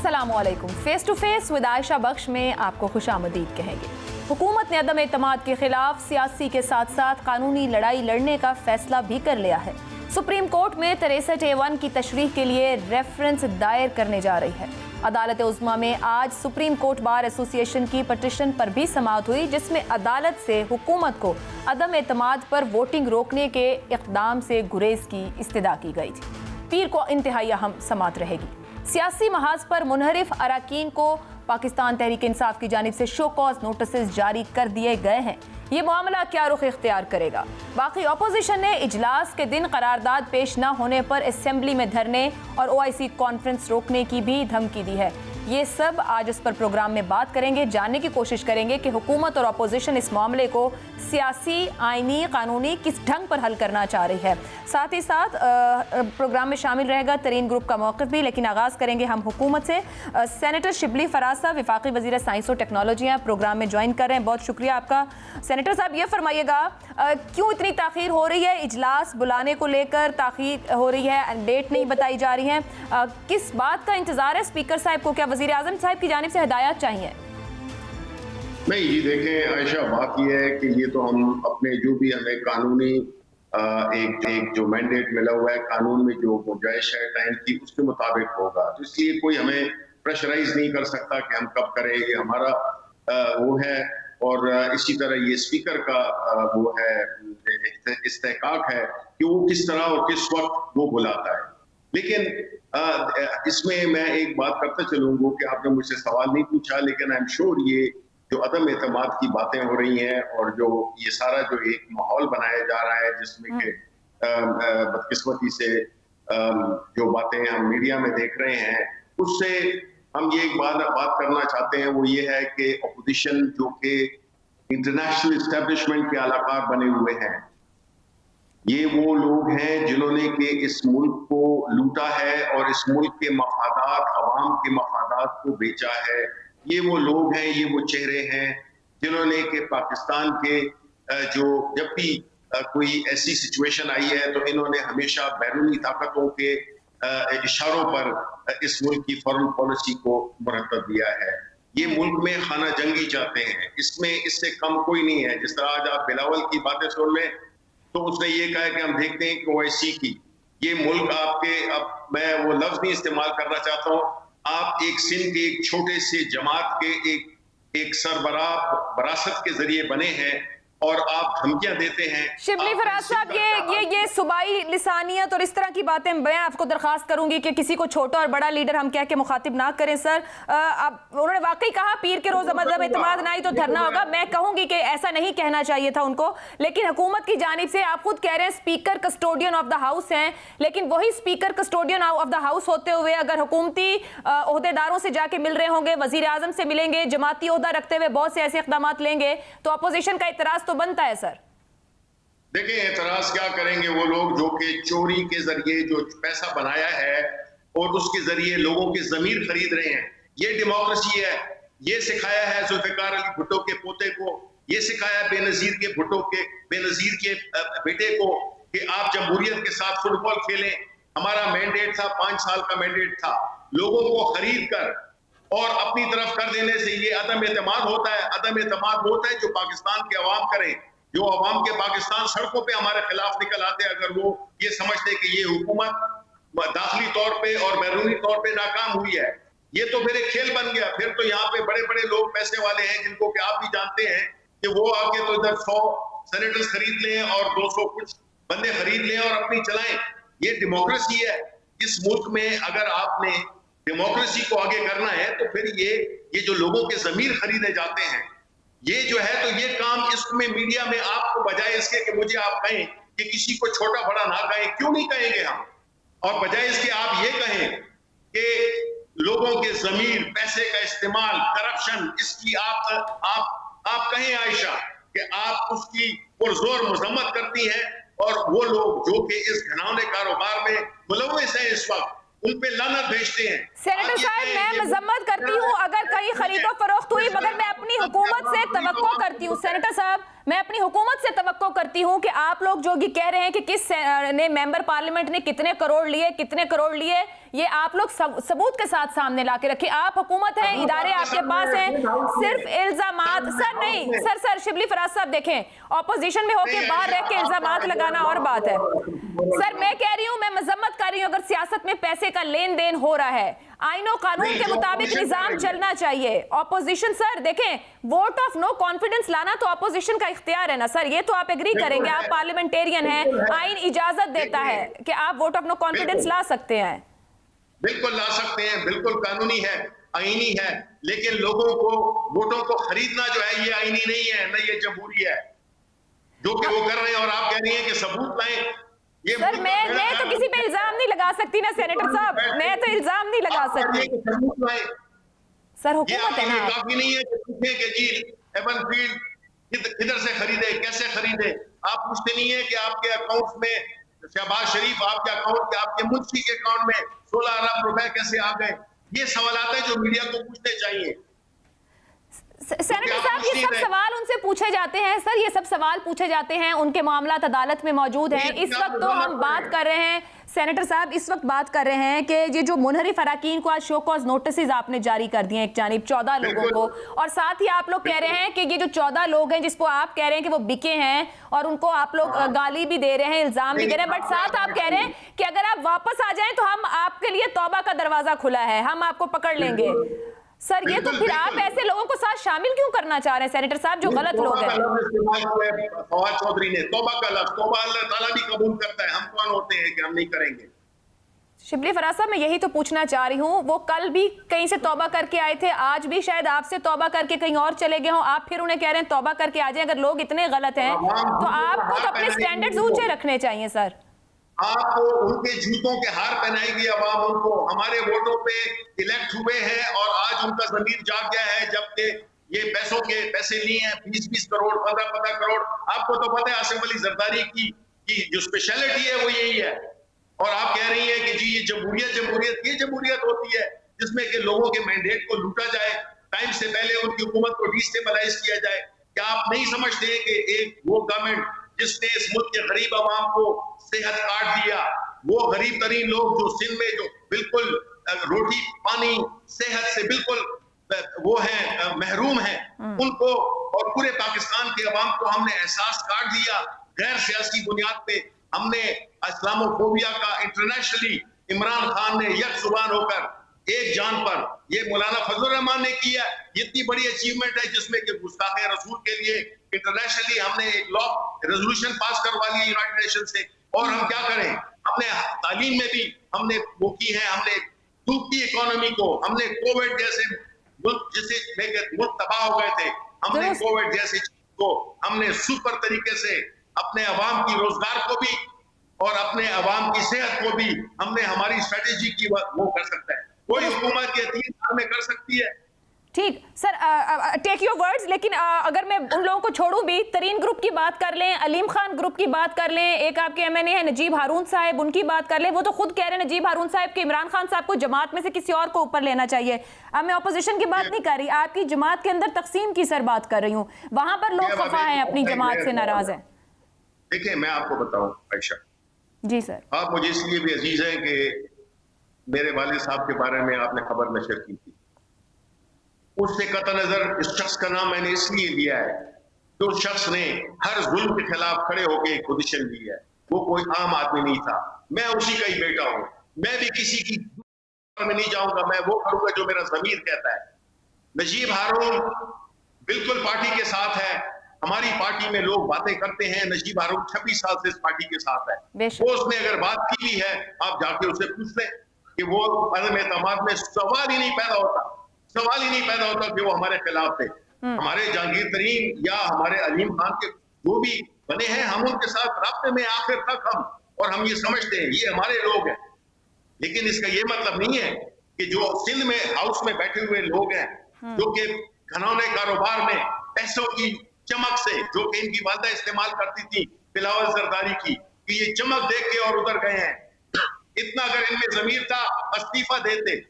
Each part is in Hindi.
अस्सलामुअलैकुम। Face to face with Ayesha Bakhsh में आपको खुशामदीद कहेंगे। हुकूमत ने अदम एतमाद के खिलाफ सियासी के साथ साथ कानूनी लड़ाई लड़ने का फैसला भी कर लिया है। सुप्रीम कोर्ट में 63A1 की तशरीह के लिए रेफरेंस दायर करने जा रही है। अदालत उज़्मा में आज सुप्रीम कोर्ट बार एसोसिएशन की पटिशन पर भी समाअत हुई, जिसमें अदालत से हुकूमत को अदम एतमाद पर वोटिंग रोकने के इक़दाम से गुरेज की इस्तदा की गई थी। पीर को इंतहाई अहम समाअत रहेगी। सियासी महाज पर मुनहरिफ अराकीन को पाकिस्तान तहरीक इंसाफ की जानिब से शो कॉज नोटिस जारी कर दिए गए हैं। ये मामला क्या रुख इख्तियार करेगा? बाकी अपोजिशन ने इजलास के दिन करारदाद पेश न होने पर असेंबली में धरने और OIC कॉन्फ्रेंस रोकने की भी धमकी दी है। ये सब आज इस पर प्रोग्राम में बात करेंगे, जानने की कोशिश करेंगे कि हुकूमत और अपोजिशन इस मामले को सियासी, आइनी, कानूनी किस ढंग पर हल करना चाह रही है। साथ ही साथ प्रोग्राम में शामिल रहेगा तरीन ग्रुप का मौक़िफ़ भी। लेकिन आगाज़ करेंगे हम हुकूमत से। सेनेटर शिबली फराज साहब वफाकी वज़ीर साइंस और टेक्नोलॉजी हैं, प्रोग्राम में ज्वाइन कर रहे हैं। बहुत शुक्रिया आपका। सेनेटर साहब, ये फरमाइएगा क्यों इतनी ताख़ीर हो रही है? इजलास बुलाने को लेकर ताख़ीर हो रही है, डेट नहीं बताई जा रही है, किस बात का इंतज़ार है? स्पीकर साहब को क्या वज़ीर आज़म साहब की जानिब से हिदायत चाहिए? नहीं जी, देखें आयशा, बात यह है कि ये तो हम अपने जो भी हमें कानूनी एक जो मैंडेट मिला हुआ है, कानून में जो गुंजाइश है टाइम की, उसके मुताबिक होगा। तो इसलिए कोई हमें प्रेशराइज नहीं कर सकता कि हम कब करें, ये हमारा वो है। और इसी तरह ये स्पीकर का वो है, इस्तेहकाक है कि वो किस तरह और किस वक्त वो बुलाता है। लेकिन इसमें मैं एक बात करता चलूंगा कि आपने मुझसे सवाल नहीं पूछा, लेकिन आई एम श्योर ये जो अदम एतमाद की बातें हो रही हैं और जो ये सारा जो एक माहौल बनाया जा रहा है, जिसमें कि बदकिस्मती से जो बातें हम मीडिया में देख रहे हैं, उससे हम ये एक बात करना चाहते हैं। वो ये है कि अपोजिशन जो कि इंटरनेशनल एस्टेब्लिशमेंट के अलाकार बने हुए हैं, ये वो लोग हैं जिन्होंने कि इस मुल्क को लूटा है और इस मुल्क के मफादात, अवाम के मफादात को बेचा है। ये वो लोग हैं, ये वो चेहरे हैं जिन्होंने कि पाकिस्तान के जो जब भी कोई ऐसी सिचुएशन आई है तो इन्होंने हमेशा बैरूनी ताकतों के इशारों पर इस मुल्क की फॉरेन पॉलिसी को मुरतब दिया है। ये मुल्क में खाना जंगी चाहते हैं, इसमें इससे कम कोई नहीं है। जिस तरह आज आप बिलावल की बातें सुन लें तो उसने ये कहा कि हम देखते हैं कि OIC की ये मुल्क आपके, अब मैं वो लफ्ज नहीं इस्तेमाल करना चाहता हूँ, आप एक सिंध के एक छोटे से जमात के एक सरबराह वरासत के जरिए बने हैं और आप धमकियां देते हैं। शिबली फराज साहब, ये सूबाई लिसानियत और इस तरह की बातें, मैं आपको दरखास्त करूंगी कि किसी को छोटा और बड़ा लीडर हम कह के मुखातिब ना करें सर। उन्होंने वाकई कहा पीर के रोज अदम एतमाद ना ही तो धरना होगा। मैं कहूंगी कि ऐसा नहीं कहना चाहिए था उनको, लेकिन हुकूमत की जानिब से आप खुद कह रहे हैं speaker custodian of the house हैं, लेकिन वही speaker custodian of the house होते हुए अगर हुकूमती ओहदेदारों से जाके मिल रहे होंगे, वजीर आजम से मिलेंगे, जमाती ओहदा रखते हुए बहुत से ऐसे इक़दाम लेंगे, तो अपोजिशन का इतराज तो बनता है सर। देखिए, एतराज क्या करेंगे वो लोग जो कि चोरी के जरिए जो पैसा बनाया है और उसके जरिए लोगों के जमीर खरीद रहे हैं। ये डेमोक्रेसी है। ये सिखाया है जुल्फिकार अली भुट्टो के पोते को, ये सिखाया बेनजीर के बेटे को कि आप जमहूरियत के साथ फुटबॉल खेलें। हमारा मैंडेट था, 5 साल का मैंडेट था, लोगों को खरीद कर और अपनी तरफ कर देने से ये अदम एतमाद होता है। अदम एतमाद होता है जो पाकिस्तान के अवाम करें, जो अवाम के पाकिस्तान सड़कों पे हमारे खिलाफ निकल आते हैं। अगर वो ये समझते कि ये हुकूमत दाखिली तौर पे और बैरूनी तौर पे नाकाम हुई है, ये तो फिर एक खेल बन गया। फिर तो यहाँ पे बड़े बड़े लोग पैसे वाले हैं जिनको कि आप भी जानते हैं कि वो आके तो इधर 100 सेनेटर्स खरीद लें और 200 कुछ बंदे खरीद लें और अपनी चलाएं। ये डेमोक्रेसी है। इस मुल्क में अगर आपने डेमोक्रेसी को आगे करना है तो फिर ये जो लोगों के जमीर खरीदे जाते हैं, ये जो है तो ये काम इसमें मीडिया में आपको बजाय इसके कि मुझे आप कहें कि किसी को छोटा बड़ा ना कहें, क्यों नहीं कहेंगे हम, और बजाय इसके आप ये कहें कि लोगों के जमीर, पैसे का इस्तेमाल, करप्शन, इसकी आप कहें आयशा कि आप उसकी पुरजोर मजम्मत करती हैं और वो लोग जो कि इस घिनौने कारोबार में मुलव्वस हैं इस वक्त उन पे लानत भेजते हैं। सेनेटर साहब, मैं मजम्मत करती हूँ अगर कहीं खरीदो फरोख्त हुई, मगर मैं अपनी हुकूमत से तवक्को करती हूँ सेनेटर साहब, मैं अपनी हुकूमत से तवक्को करती हूँ कि आप लोग जो ये कह रहे हैं कि किस ने मेंबर पार्लियामेंट ने कितने करोड़ लिए, ये आप लोग सबूत के साथ सामने लाके रखिए। आप हुकूमत हैं, इदारे आपके पास हैं, सिर्फ इल्जामात सर नहीं सर शिबली फराज साहब देखें, ऑपोजिशन में होकर बाहर रह के इल्जामात लगाना और बात है। सर मैं कह रही हूँ, मैं मजम्मत कर रही हूँ, अगर सियासत में पैसे का लेन देन हो रहा है, आईनो कानून के मुताबिक निजाम चलना चाहिए। ऑपोजिशन सर देखें, वोट ऑफ नो कॉन्फिडेंस लाना तो ऑपोजिशन का इख्तियार है ना सर, ये तो आप एग्री करेंगे, आप पार्लियामेंटेरियन हैं, आइन इजाजत देता है कि आप वोट ऑफ नो कॉन्फिडेंस ला सकते हैं। बिल्कुल ला सकते हैं, बिल्कुल कानूनी है, आईनी है, लेकिन लोगों को वोटों को खरीदना जो है ये आईनी नहीं है, न ये जमहूरी है जो कि वो कर रहे हैं। और आप कह रही हैं कि सबूत लाएं। ये सर मैं तो किसी पे इल्जाम नहीं लगा सकती ना सेनेटर साहब, मैं तो इल्जाम नहीं लगा सकती। सर हुकूमत है ना, काफी नहीं है कि जी एवन फील्ड किधर से खरीदे, कैसे खरीदे। आप पूछते नहीं है कि आपके अकाउंट में शहबाज शरीफ, आपके अकाउंट के आपके मुंशी के अकाउंट में 16 अरब रुपए कैसे आ गए। ये सवाल है जो मीडिया को पूछने चाहिए। सेनेटर साहब ये सब सवाल उनसे पूछे जाते हैं सर, ये सब सवाल पूछे जाते हैं, उनके मामला अदालत में मौजूद हैं। इस वक्त तो हम बात कर रहे हैं सेनेटर साहब, इस वक्त बात कर रहे हैं कि ये जो मुनहरिफ अराकीन को आज शो कॉज नोटिस आपने जारी कर दिए, एक जानिब 14 लोगों को, और साथ ही आप लोग कह रहे हैं कि ये जो 14 लोग हैं जिसको आप कह रहे हैं कि वो बिके हैं और उनको आप लोग गाली भी दे रहे हैं, इल्जाम भी दे रहे हैं, बट साथ आप कह रहे हैं कि अगर आप वापस आ जाएं तो हम आपके लिए तौबा का दरवाजा खुला है, हम आपको पकड़ लेंगे। सर ये तो फिर आप ऐसे लोगों को साथ शामिल क्यों करना चाह रहे हैं सेनेटर साहब जो गलत लोग हैं? फवाद चौधरी ने तौबा का लफ्ज़, तौबा अल्लाह ताला भी कबूल करता है, हम कौन होते हैं कि हम नहीं करेंगे। शिबली फराज साहब मैं यही तो पूछना चाह रही हूँ, वो कल भी कहीं से तौबा करके आए थे, आज भी शायद आपसे तौबा करके कहीं और चले गए हों, आप फिर उन्हें कह रहे हैं तौबा करके आ जाए। अगर लोग इतने गलत हैं तो आपको तो अपने स्टैंडर्ड्स ऊंचे रखने चाहिए सर। आपको उनके जूतों के हार पहनाएगी आवाम, उनको हमारे वोटों पे इलेक्ट हुए हैं और आज उनका जमीर जाग गया है, जबकि ये पैसे लिए हैं 20-20 करोड़ 15-15 करोड़। आपको तो पता है आसिफ अली जरदारी की जो स्पेशलिटी है वो यही है। और आप कह रही है कि जी ये जमहूरियत ये जमहूरियत होती है जिसमें कि लोगों के मैंडेट को लूटा जाए, टाइम से पहले उनकी हुकूमत को डिस्टेबलाइज किया जाए। क्या आप नहीं समझते कि एक वो गवर्नमेंट जिसने इस मुल्क के गरीब आवाम को सेहत कार्ड दिया, वो गरीब तरीन लोग जो सिंध में जो बिल्कुल रोटी पानी सेहत से बिल्कुल वो है महरूम है, उनको और पूरे पाकिस्तान के अवाम को हमने एहसास कार्ड दिया। गैर सियासी बुनियाद पे हमने इस्लामोफोबिया का इंटरनेशनली इमरान खान ने यक जुबान होकर एक जान पर ये मौलाना फजलुर रहमान ने किया। इतनी बड़ी अचीवमेंट है जिसमें कि गुस्ताखे रसूल के लिए इंटरनेशनली हमने एक लॉ रेजोल्यूशन पास करवा लिया यूनाइटेड नेशन से। और हम क्या करें, हमने तालीम में भी हमने वो की है, हमने डूबती इकोनॉमी को, हमने कोविड जैसे मुल्क जिसे मुल्क तबाह हो गए थे, हमने कोविड जैसे को हमने सुपर तरीके से अपने अवाम की रोजगार को भी और अपने अवाम की सेहत को भी हमने हमारी स्ट्रेटेजी की वो कर सकता है। कोई हुकूमत के 3 साल में कर सकती है। ठीक सर, टेक योर वर्ड्स, लेकिन अगर मैं उन लोगों को छोड़ूं भी, तरीन ग्रुप की बात कर लें, अलीम खान ग्रुप की बात कर लें, एक आपके एमएनए है नजीब हारून साहब, उनकी बात कर लें, वो तो खुद कह रहे हैं नजीब हारून साहब कि इमरान खान साहब को जमात में से किसी और को ऊपर लेना चाहिए। अब मैं अपोजिशन की बात नहीं कर रही, आपकी जमात के अंदर तकसीम की सर बात कर रही हूँ, वहां पर लोग खफा हैं, अपनी जमात से नाराज हैं। देखिए मैं आपको बताऊं आयशा जी सर, आप मुझे इसलिए भी अजीज हैं कि मेरे वालिद साहब के बारे में आपने खबर नशर की थी। उससे कतई नजर इस शख्स का नाम मैंने इसलिए लिया है कि उस शख्स ने हर जुल्म के खिलाफ खड़े होकर एक पोजीशन ली है। वो कोई आम आदमी नहीं था, मैं उसी का ही बेटा हूं। मैं भी किसी की में नहीं जाऊंगा, मैं वो करूंगा जो मेरा जमीर कहता है। नजीब हारून बिल्कुल पार्टी के साथ है, हमारी पार्टी में लोग बातें करते हैं। नजीब हारून 26 साल से इस पार्टी के साथ है। वो उसने अगर बात की भी है, आप जाके उससे पूछ लें कि वो अदम एतमाद में सवाल ही नहीं पैदा होता कि वो हमारे खिलाफ थे। हमारे जहांगीर तरीन या हमारे अलीम खान के जो भी बने हैं, हम उनके साथ राब्ते में आखिर तक हम, और हम ये समझते हैं ये हमारे लोग हैं। लेकिन इसका ये मतलब नहीं है कि जो सिंध में हाउस में बैठे हुए लोग हैं, जो कि घनौने कारोबार में पैसों की चमक से, जो कि इनकी वादा इस्तेमाल करती थी बिलावल जरदारी की, कि ये चमक देख के और उधर गए हैं। इतना अगर इनमें जमीर था, इस्तीफा देते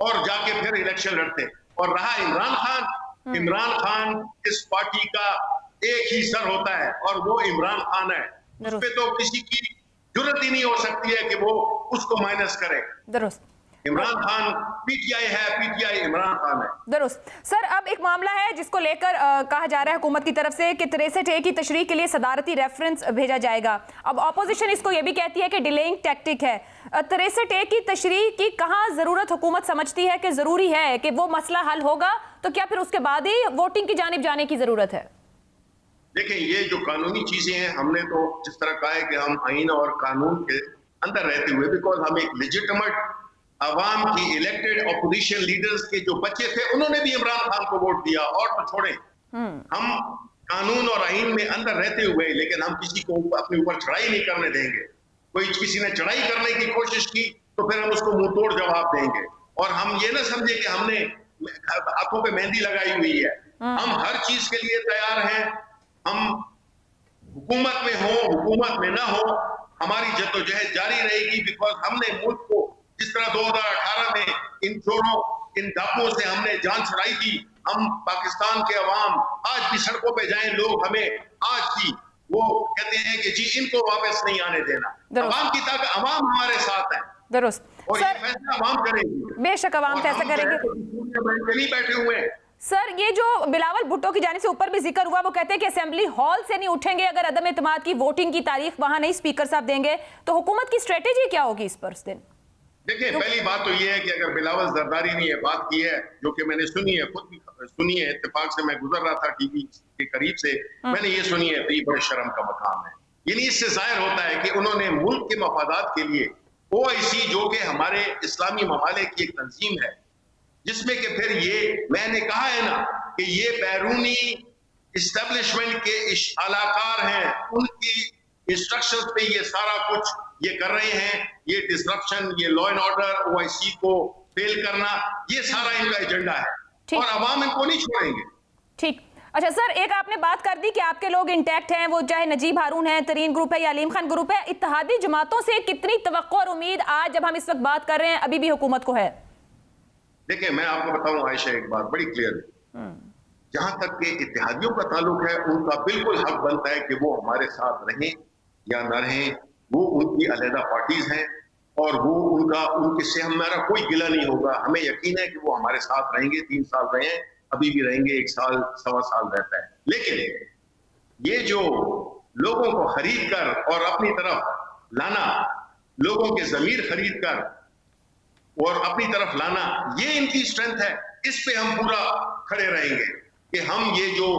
और जाके फिर इलेक्शन लड़ते। और रहा इमरान खान, इमरान खान इस पार्टी का एक ही सर होता है और वो इमरान खान है। उस पे तो किसी की जरूरत ही नहीं हो सकती है कि वो उसको माइनस करे। दुरुस्त। इमरान खान पीटीआई है, पीटीआई इमरान खान है। दुरुस्त। सर, अब एक मामला है जिसको लेकर कहा जा रहा है हुकूमत की तरफ से कि 63A की तशरीह के लिए सदारती रेफरेंस भेजा जाएगा। अब ऑपोजिशन इसको ये भी कहती है कि डिलेइंग टैक्टिक है। 63A की तशरीह की कहाँ जरूरत हुकूमत समझती है कि जरूरी है कि वो मसला हल होगा, तो क्या फिर उसके बाद ही वोटिंग की जानिब जाने की जरूरत है? देखें, ये जो कानूनी चीजें हैं, हमने तो जिस तरह कहा है कि हम आईन और कानून के अंदर रहते हुए, बिकॉज हम एक लेजिटिमेट अवाम की इलेक्टेड अपोजिशन लीडर्स के जो बच्चे थे उन्होंने भी इमरान खान को वोट दिया, और तो छोड़ें, हम कानून और आईन में अंदर रहते हुए, लेकिन हम किसी को अपने ऊपर चढ़ाई नहीं करने देंगे। कोई किसी ने चढ़ाई करने की कोशिश की तो फिर हम उसको मुंह तोड़ जवाब देंगे, और हम ये ना समझे कि हमने हाथों पे मेहंदी लगाई हुई है। हम हर चीज के लिए तैयार हैं। हम हुकूमत में हो, हुकूमत में ना हो, हमारी जद्दोजहद जारी रहेगी, बिकॉज हमने मुल्क को जिस तरह 2018 में इन चोरों, इन डाकुओं से हमने जान छुड़ाई थी, हम पाकिस्तान के अवाम आज भी सड़कों पे जाएं, लोग हमें आज भी वो कहते हैं कि जी इनको वापस नहीं आने देना। अवाम की ताकत, अवाम हमारे साथ है। दुरुस्त। और ये फैसला अवाम करेंगे। बेशक अवाम फैसला करेंगे। नहीं बैठे हुए हैं। सर, ये जो बिलावल भुट्टो की जाने से ऊपर भी जिक्र हुआ, वो कहते हैं कि असेंबली हॉल से नहीं उठेंगे अगर अदम एतमाद की वोटिंग की तारीख वहां नहीं स्पीकर साहब देंगे, तो हुकूमत की स्ट्रेटेजी क्या होगी इस पर उस दिन? देखिए, पहली बात तो ये है कि अगर बिलावल जरदारी ने ये बात की है, जो कि मैंने सुनी है, खुद भी सुनी है, इत्तेफाक से मैं गुजर रहा था टीवी के करीब से, मैंने ये सुनी है, तो ये बड़े शर्म का मकाम है। यानी इससे जाहिर होता है कि उन्होंने मुल्क के मफादात के लिए OIC, जो कि हमारे इस्लामी ममालिक की एक तंजीम है, जिसमें कि फिर ये मैंने कहा है ना कि ये बैरूनी इस्टेब्लिशमेंट के आलाकार हैं, उनकी इंस्ट्रक्शंस पे ये सारा कुछ ये कर रहे हैं। ये डिसरप्शन, ये लॉ एंड ऑर्डर, OIC को फेल करना, ये सारा इनका एजेंडा है, और अवाम इनको नहीं छोड़ेंगे। ठीक। अच्छा सर, एक आपने बात कर दी कि आपके लोग इंटैक्ट हैं, वो चाहे नजीब हारून है, तरीन ग्रुप है या अलीम खान ग्रुप है। इत्तेहादी जमातों से कितनी तवक्को और उम्मीद आज जब हम इस वक्त बात कर रहे हैं अभी भी हुकूमत को है? देखिए, मैं आपको बताऊं आयशा, एक बात बड़ी क्लियर है, जहां तक के इत्तेहादियों का ताल्लुक है, उनका बिल्कुल हक बनता है कि वो हमारे साथ रहें या न रहें। वो उनकी अलहदा पार्टीज हैं, और वो उनके से हमारा कोई गिला नहीं होगा। हमें यकीन है कि वो हमारे साथ रहेंगे। 3 साल रहे हैं, अभी भी रहेंगे, 1 साल, 1.25 साल रहता है। लेकिन ये जो लोगों को खरीद कर और अपनी तरफ लाना, लोगों के जमीर खरीद कर और अपनी तरफ लाना, ये इनकी स्ट्रेंथ है। इस पे हम पूरा खड़े रहेंगे कि हम ये जो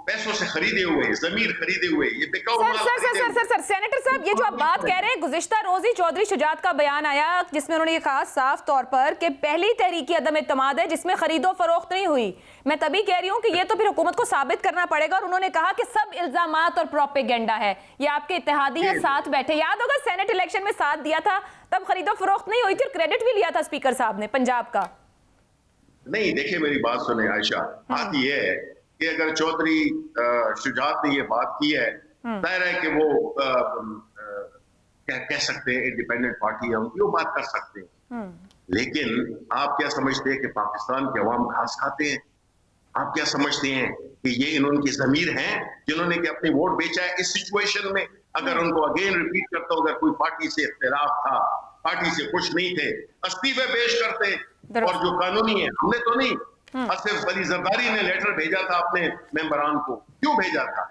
पैसों से खरीदे हुए, जमीर खरीदे हुए, ये बिकाऊ माल सर सेनेटर साहब, ये जो आप बात कह रहे हैं, गुज़िश्ता रोज ही चौधरी शुजात का बयान आया जिसमें उन्होंने ये कहा साफ तौर पर कि पहली तहरीक अदम एतमाद है जिसमें खरीदो फरोख्त नहीं हुई। मैं तभी कह रही हूँ कि ये तो फिर हुकूमत को साबित करना पड़ेगा, और उन्होंने कहा कि सब इल्जामात और प्रोपेगेंडा है। ये आपके इत्तेहादी हैं, साथ बैठे, याद होगा सेनेट इलेक्शन में साथ दिया था, तब खरीदो फरोख्त नहीं हुई थी, क्रेडिट भी लिया था स्पीकर साहब ने पंजाब का। नहीं, देखिए मेरी बात सुने आयशा, बात ये है कि अगर चौधरी शुजात ने ये बात की है, जाहिर है कि वो क्या कह सकते हैं, इंडिपेंडेंट पार्टी है उनकी, वो बात कर सकते हैं। लेकिन आप क्या समझते हैं कि पाकिस्तान के अवाम घास खाते हैं? आप क्या समझते हैं कि ये इनकी जमीर हैं जिन्होंने कि अपनी वोट बेचा है? इस सिचुएशन में अगर उनको अगेन रिपीट करता हूं, अगर कोई पार्टी से इख्तिलाफ था, पार्टी से खुश नहीं थे, इस्तीफे पेश करते, और जो कानूनी है, हमने तो नहीं, आसिफ अली जरदारी ने लेटर भेजा था अपने मेंबरान को। क्यों भेजा था?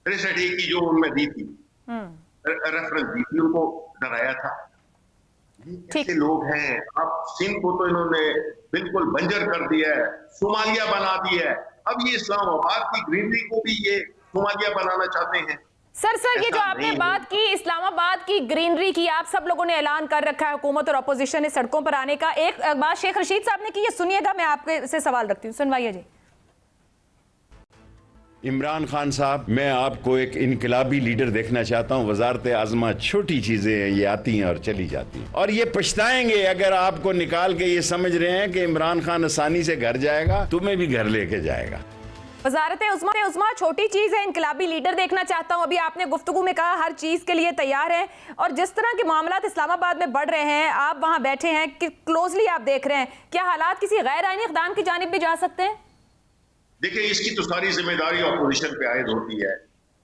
63A की जो उनमें दी थी, रेफरेंस दी थी, उनको डराया था। ऐसे लोग हैं। अब सिंध को तो इन्होंने बिल्कुल बंजर कर दिया है, सोमालिया बना दिया है। अब ये इस्लामाबाद की ग्रीनरी को भी ये सोमालिया बनाना चाहते हैं। सर ये जो आपने बात की इस्लामाबाद की ग्रीनरी की, आप सब लोगों ने ऐलान कर रखा है हुकूमत और अपोजिशन ने सड़कों पर आने का। एक बात शेख रशीद साहब ने की, ये सुनिएगा, मैं आपके से सवाल रखती हूँ, सुनवाइए जी। इमरान खान साहब, मैं आपको एक इनकलाबी लीडर देखना चाहता हूँ। वजारत आज़मा छोटी चीजें हैं, ये आती हैं और चली जाती हैं, और ये पछताएंगे अगर आपको निकाल के ये समझ रहे हैं कि इमरान खान आसानी से घर जाएगा, तुम्हें भी घर लेके जाएगा। वजारत उज़्मा छोटी चीज है, इनकलाबी लीडर देखना चाहता हूं। अभी आपने गुफ्तगू में कहा हर चीज के लिए तैयार है, और जिस तरह के मामलात इस्लामाबाद में बढ़ रहे हैं, आप वहां बैठे हैं कि क्लोजली आप देख रहे हैं, क्या हालात किसी गैर आईनी इक़दाम की जानिब भी जा सकते हैं? देखिए, इसकी तो सारी जिम्मेदारी अपोजिशन पे आयद होती है।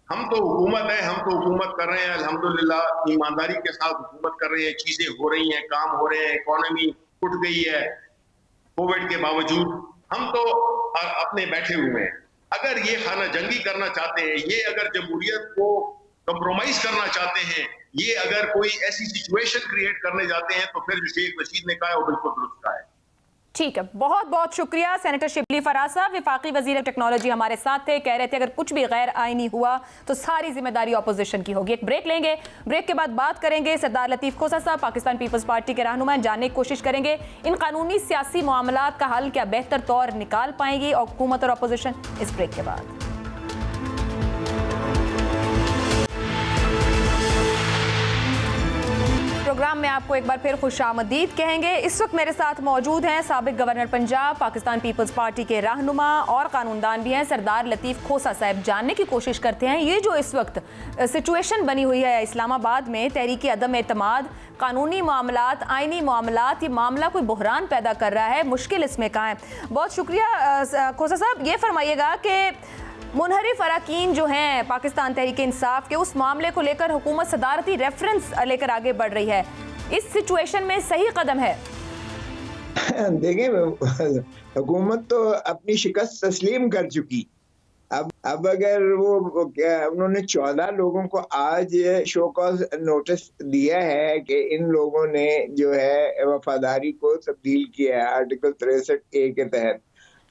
हम तो हुकूमत है, हम तो हुकूमत कर रहे हैं, अल्हम्दुलिल्लाह ईमानदारी के साथ हुकूमत कर रहे हैं, चीजें हो रही हैं, काम हो रहे हैं, इकोनॉमी उठ गई है कोविड के बावजूद। हम तो अपने बैठे हुए हैं। अगर ये खाना जंगी करना चाहते हैं, ये अगर जमहूरियत को कंप्रोमाइज करना चाहते हैं, ये अगर कोई ऐसी सिचुएशन क्रिएट करने जाते हैं, तो फिर जो शेख रशीद ने कहा है वो बिल्कुल दुरुस्त कहा है। ठीक है, बहुत बहुत शुक्रिया सेनेटर शिबली फराज साहब। विफाकी वजीर टेक्नोलॉजी हमारे साथ थे, कह रहे थे अगर कुछ भी गैर आईनी हुआ तो सारी जिम्मेदारी ऑपोजिशन की होगी। एक ब्रेक लेंगे, ब्रेक के बाद बात करेंगे सरदार लतीफ खोसा साहब पाकिस्तान पीपल्स पार्टी के रहनुमा, जानने की कोशिश करेंगे इन कानूनी सियासी मामलात का हल क्या बेहतर तौर निकाल पाएंगी और हुकूमत और ऑपोजिशन। इस ब्रेक के बाद प्रोग्राम में आपको एक बार फिर खुशामदीद कहेंगे। इस वक्त मेरे साथ मौजूद हैं साबिक गवर्नर पंजाब, पाकिस्तान पीपल्स पार्टी के रहनुमा और कानूनदान भी हैं सरदार लतीफ खोसा साहब। जानने की कोशिश करते हैं ये जो इस वक्त सिचुएशन बनी हुई है इस्लामाबाद में, तहरीक अदम एतमाद, कानूनी मामलात, आइनी मामलात, ये मामला कोई बहरान पैदा कर रहा है, मुश्किल इसमें कहाँ है। बहुत शुक्रिया खोसा साहब। ये फरमाइएगा कि मुनहरिफ अरकान जो हैं पाकिस्तान तहरीक इंसाफ के, उस मामले को लेकर हुकूमत सदारती रेफरेंस लेकर आगे बढ़ रही है, इस सिचुएशन में सही कदम है? देखें, हुकूमत तो अपनी शिकस्त तस्लीम कर चुकी। अब अगर वो उन्होंने 14 लोगों को आज शो कॉज नोटिस दिया है कि इन लोगों ने जो है वफादारी को तब्दील किया है आर्टिकल 63A के तहत,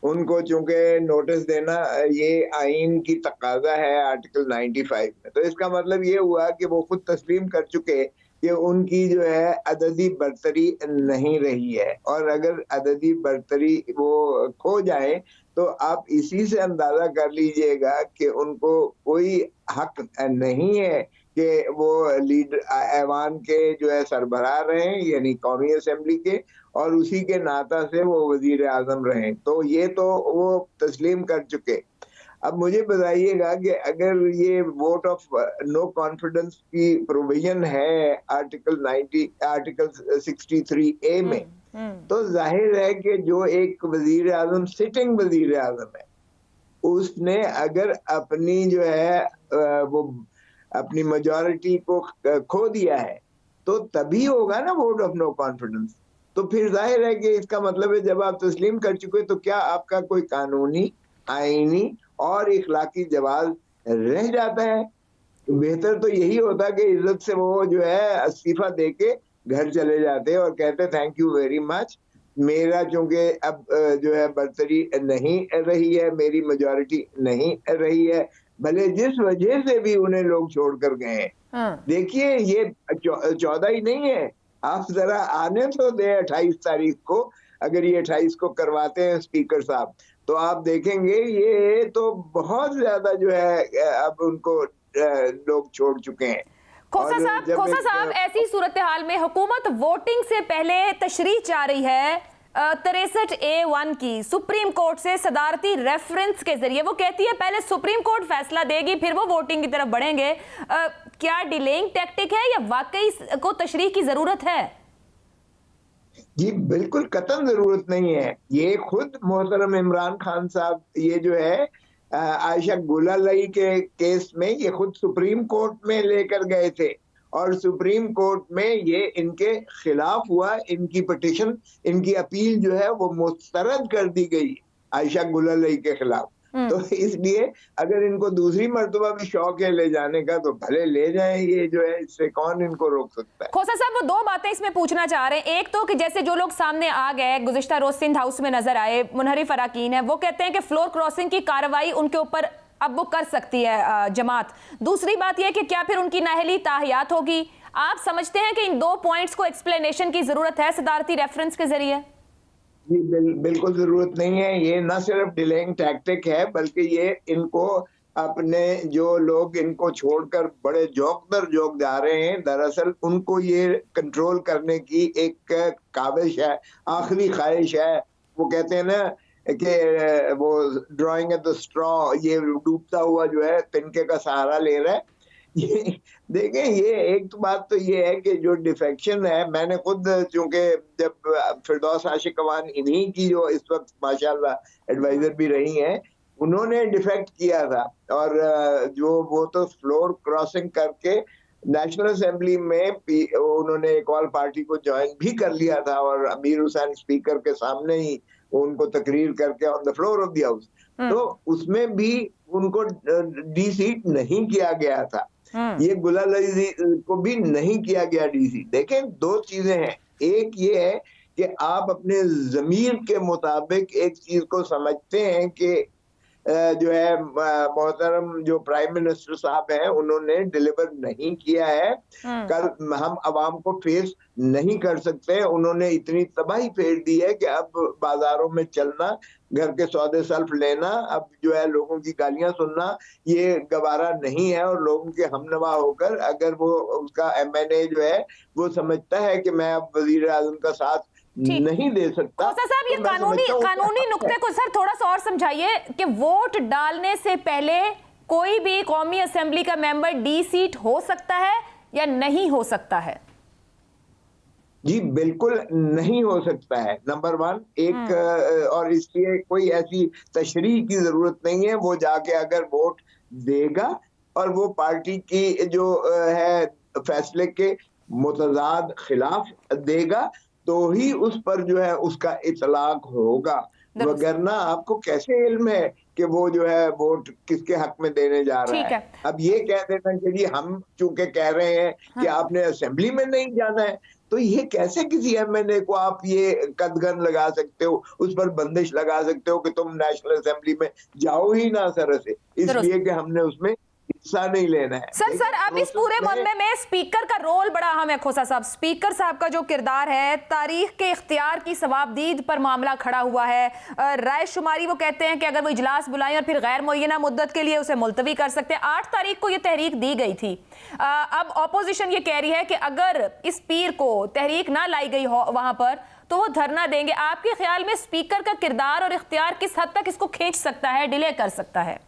उनको चूंकि नोटिस देना ये आइन की तकाजा है आर्टिकल 95 में, तो इसका मतलब ये हुआ कि वो खुद तस्लीम कर चुके कि उनकी जो है अददी बरतरी नहीं रही है। और अगर अददी बरतरी वो खो जाए तो आप इसी से अंदाजा कर लीजिएगा कि उनको कोई हक नहीं है कि वो लीडर ऐवान के जो है सरबराह रहें, यानी कौमी असेंबली के, और उसी के नाता से वो वजीर आजम रहें। तो ये तो वो तस्लीम कर चुके। अब मुझे बताइएगा कि अगर ये वोट ऑफ नो कॉन्फिडेंस की प्रोविजन है आर्टिकल 63A में, तो जाहिर है कि जो एक वजीर आजम, सिटिंग वजीर आजम है, उसने अगर अपनी जो है वो अपनी मेजॉरिटी को खो दिया है तो तभी होगा ना वोट ऑफ नो कॉन्फिडेंस। तो फिर जाहिर है कि इसका मतलब है जब आप तस्लीम कर चुके तो क्या आपका कोई कानूनी, आईनी और इखलाकी जवाब रह जाता है? बेहतर तो यही होता कि इज्जत से वो जो है इस्तीफा दे के घर चले जाते और कहते थैंक यू वेरी मच, मेरा चूंकि अब जो है बरतरी नहीं रही है, मेरी मेजॉरिटी नहीं रही है, भले जिस वजह से भी उन्हें लोग छोड़ कर गए हैं। देखिए, ये 14 ही नहीं है, आप जरा आने तो दे 28 तारीख को। अगर ये 28 को करवाते हैं स्पीकर साहब, तो आप देखेंगे ये तो बहुत ज्यादा जो है अब उनको लोग छोड़ चुके हैं। खोसा साहब, ऐसी सूरत हाल में हुकूमत वोटिंग से पहले तशरीह चाह रही है 63A1 की सुप्रीम कोर्ट से सदारती रेफरेंस के जरिए। वो कहती है पहले सुप्रीम कोर्ट फैसला देगी फिर वो वोटिंग की तरफ बढ़ेंगे। क्या डिलेइंग टैक्टिक है या वाकई को तशरीह की जरूरत है? जी बिल्कुल कतई जरूरत नहीं है। ये खुद मोहतरम इमरान खान साहब ये जो है आयशा गुलालाई के केस में ये खुद सुप्रीम कोर्ट में लेकर गए थे और सुप्रीम कोर्ट में ये इनके खिलाफ हुआ। इनकी पिटीशन, इनकी अपील जो है वो मुस्तरद कर दी गई आयशा गुलालाई के खिलाफ। तो इसलिए अगर इनको दूसरी मर्तबा भी शौक है ले जाने का तो भले ले जाएं, ये जो है इससे कौन इनको रोक सकता है। खोसा साहब, वो दो बातें इसमें पूछना चाह रहे हैं। एक तो कि जैसे जो लोग सामने आ गए गुज़िश्ता रोज सिंध हाउस में नजर आए, मुनहरिफ अरकान है, वो कहते हैं कि फ्लोर क्रॉसिंग की कार्रवाई उनके ऊपर अब वो कर सकती है जमात। दूसरी बात यह कि क्या फिर उनकी नाअहली ताहियात होगी? आप समझते हैं कि इन दो पॉइंट्स को एक्सप्लेनेशन की जरूरत है सदारती रेफरेंस के जरिए? जी बिल्कुल जरूरत नहीं है। ये न सिर्फ डिलेइंग टैक्टिक है बल्कि ये इनको अपने जो लोग इनको छोड़कर बड़े जोक दर जोक जा रहे हैं, दरअसल उनको ये कंट्रोल करने की एक काविश है, आखिरी ख्वाहिश है। वो कहते हैं ना कि वो ड्राइंग एट द स्ट्रॉ, ये डूबता हुआ जो है तिनके का सहारा ले रहा है। ये देखें, ये एक तो बात तो ये है कि जो डिफेक्शन है, मैंने खुद चूंकि जब फिरदौस आशिक अवान इन्हीं की जो इस वक्त माशाल्लाह एडवाइजर भी रही हैं, उन्होंने डिफेक्ट किया था और जो वो तो फ्लोर क्रॉसिंग करके नेशनल असेंबली में उन्होंने एक और पार्टी को ज्वाइन भी कर लिया था और अमीर हुसैन स्पीकर के सामने ही उनको तकरीर करके on the floor of the house, तो उसमें भी उनको डी सीट नहीं किया गया था। ये गुलाल अली को भी नहीं किया गया डीसी। देखें, दो चीजें हैं, एक ये है कि आप अपने जमीर के मुताबिक एक चीज को समझते हैं कि जो है मोहतरम जो प्राइम मिनिस्टर साहब हैं उन्होंने डिलीवर नहीं किया है, कल हम अवाम को फेस नहीं कर सकते, उन्होंने इतनी तबाही फेर दी है कि अब बाजारों में चलना, घर के सौदे सल्फ लेना, अब जो है लोगों की गालियां सुनना ये गवारा नहीं है। और लोगों के हमनवा होकर अगर वो उसका एमएनए जो है वो समझता है कि मैं अब वजीर आजम का साथ नहीं दे सकता। खोसा साहब, ये कानूनी नुक्ते को सर थोड़ा सा और समझाइए कि वोट डालने से पहले कोई भी कौमी असेंबली का मेंबर डी सीट हो सकता है या नहीं हो सकता है? जी बिल्कुल नहीं हो सकता है, नंबर वन। एक और इसलिए कोई ऐसी तशरीह की जरूरत नहीं है, वो जाके अगर वोट देगा और वो पार्टी की जो है फैसले के मुतजाद खिलाफ देगा तो ही उस पर जो है उसका इतलाक होगा, वगरना आपको कैसे इल्म है कि वो जो है वोट किसके हक में देने जा रहा है। अब ये कह देना कि जी हम चूंकि कह रहे हैं कि आपने असेंबली में नहीं जाना है, तो ये कैसे किसी एमएनए को आप ये कदगन लगा सकते हो, उस पर बंदिश लगा सकते हो कि तुम नेशनल असेंबली में जाओ ही ना सर से, इसलिए कि हमने उसमें हिस्सा नहीं लेना है। सर अब इस पूरे मामले में स्पीकर का रोल बड़ा अहम है। खोसा साहब, स्पीकर साहब का जो किरदार है, तारीख के इख्तियार की सवाबदीद पर मामला खड़ा हुआ है। राय शुमारी वो कहते हैं कि अगर वो इजलास बुलाएं और फिर गैर मुअय्यना मुद्दत के लिए उसे मुलतवी कर सकते हैं। 8 तारीख को ये तहरीक दी गई थी। अब ऑपोजिशन ये कह रही है कि अगर इस पीर को तहरीक ना लाई गई हो वहां पर तो वो धरना देंगे। आपके ख्याल में स्पीकर का किरदार और इख्तियार किस हद तक इसको खींच सकता है, डिले कर सकता है?